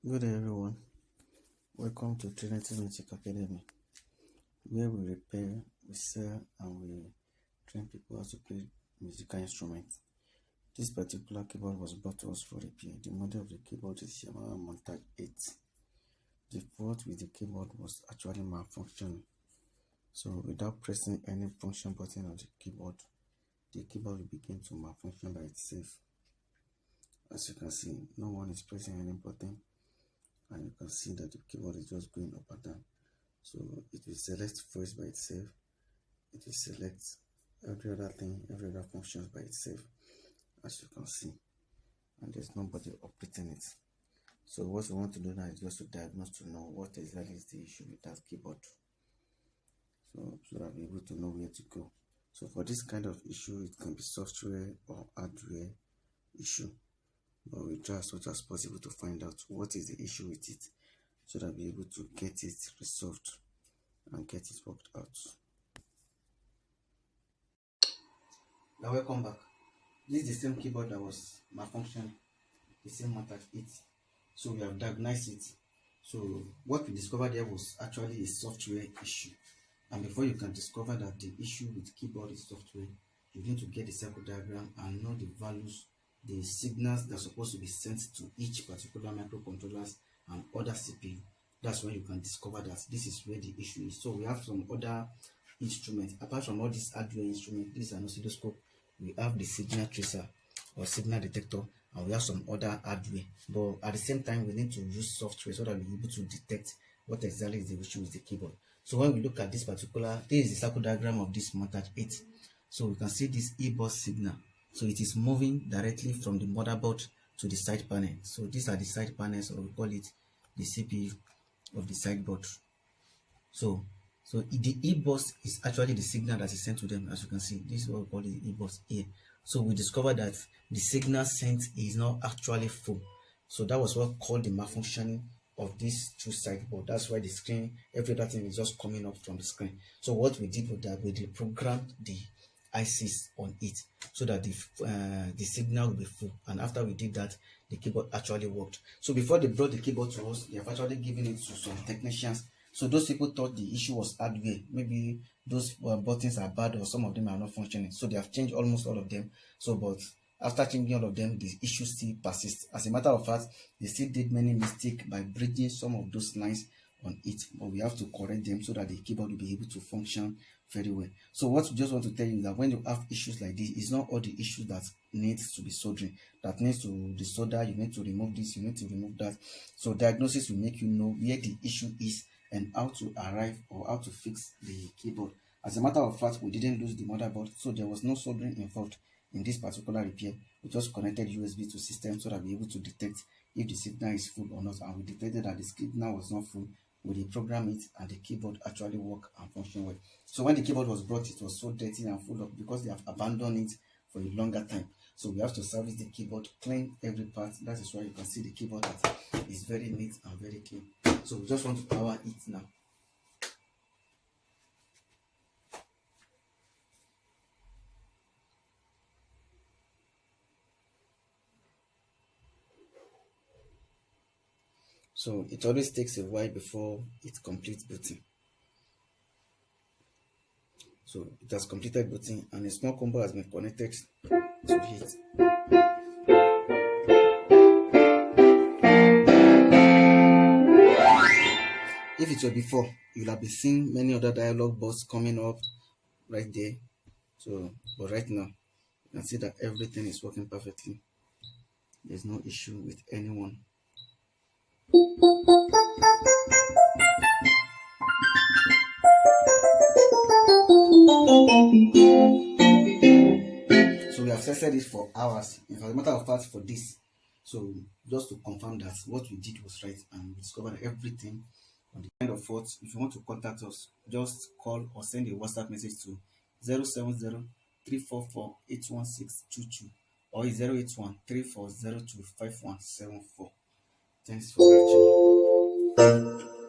Good day, everyone. Welcome to Trinity Music Academy, where we repair, we sell, and we train people how to play musical instruments. This particular keyboard was brought to us for repair. The model of the keyboard is YAMAHA MONTAGE 8. The fault with the keyboard was actually malfunctioning. So without pressing any function button on the keyboard will begin to malfunction by itself. As you can see, no one is pressing any button, and you can see that the keyboard is just going up and down. So it will select voice by itself, it will select every other thing, every other functions by itself, as you can see, and there's nobody operating it. So what we want to do now is just to diagnose to know what exactly is the issue with that keyboard, so that we're able to know where to go. So for this kind of issue, it can be software or hardware issue, but we try as much as possible to find out what is the issue with it, so that we're able to get it resolved and get it worked out. Now welcome back. This is the same keyboard that was malfunctioning, the same MONTAGE 8. So we have diagnosed it. So what we discovered there was actually a software issue. And before you can discover that the issue with keyboard is software, you need to get the circuit diagram and know the values, the signals that are supposed to be sent to each particular microcontrollers and other CPU. That's when you can discover that this is where the issue is. So we have some other instruments apart from all these hardware instruments. This is an oscilloscope. We have the signal tracer or signal detector, and we have some other hardware. But at the same time, we need to use software so that we're able to detect what exactly is the issue with the keyboard. So when we look at this is the circuit diagram of this MONTAGE 8. So we can see this E-bus signal. So it is moving directly from the motherboard to the side panel. So these are the side panels, or we call it the CPU of the sideboard. So the E-bus is actually the signal that is sent to them. As you can see, this is what we call the E-bus here. So we discovered that the signal sent is not actually full. So that was what called the malfunctioning of this two sideboard. That's why the screen, every other thing is just coming up from the screen. So what we did with that, we reprogrammed the ICs on it so that the signal will be full. And after we did that, the keyboard actually worked. So before they brought the keyboard to us, they have actually given it to some technicians. So those people thought the issue was hardware. Maybe those buttons are bad, or some of them are not functioning. So they have changed almost all of them. So, but after changing all of them, the issue still persists. As a matter of fact, they still did many mistakes by bridging some of those lines on it. But we have to correct them so that the keyboard will be able to function very well. So what we just want to tell you is that when you have issues like this, it's not all the issues that needs to be soldering, that needs to desolder. You need to remove this, you need to remove that. So diagnosis will make you know where the issue is and how to arrive or how to fix the keyboard. As a matter of fact, we didn't lose the motherboard, so there was no soldering involved in this particular repair. We just connected USB to system so that we're able to detect if the signal is full or not, and we detected that the signal was not full. We reprogram it, and the keyboard actually work and function well. So when the keyboard was brought, it was so dirty and full of, because they have abandoned it for a longer time. So we have to service the keyboard, clean every part. That is why you can see the keyboard that is very neat and very clean. So we just want to power it now. So it always takes a while before it completes booting. So it has completed booting, and a small combo has been connected to it. If it were before, you'll have been seeing many other dialog boxes coming up right there. So, but right now, you can see that everything is working perfectly. There's no issue with anyone. So we have tested it for hours. As a matter of fact, for this, so just to confirm that what we did was right, and we discovered everything on the kind of fault. If you want to contact us, just call or send a WhatsApp message to 070-344-81622 or 081-3402-5174. Thanks for watching.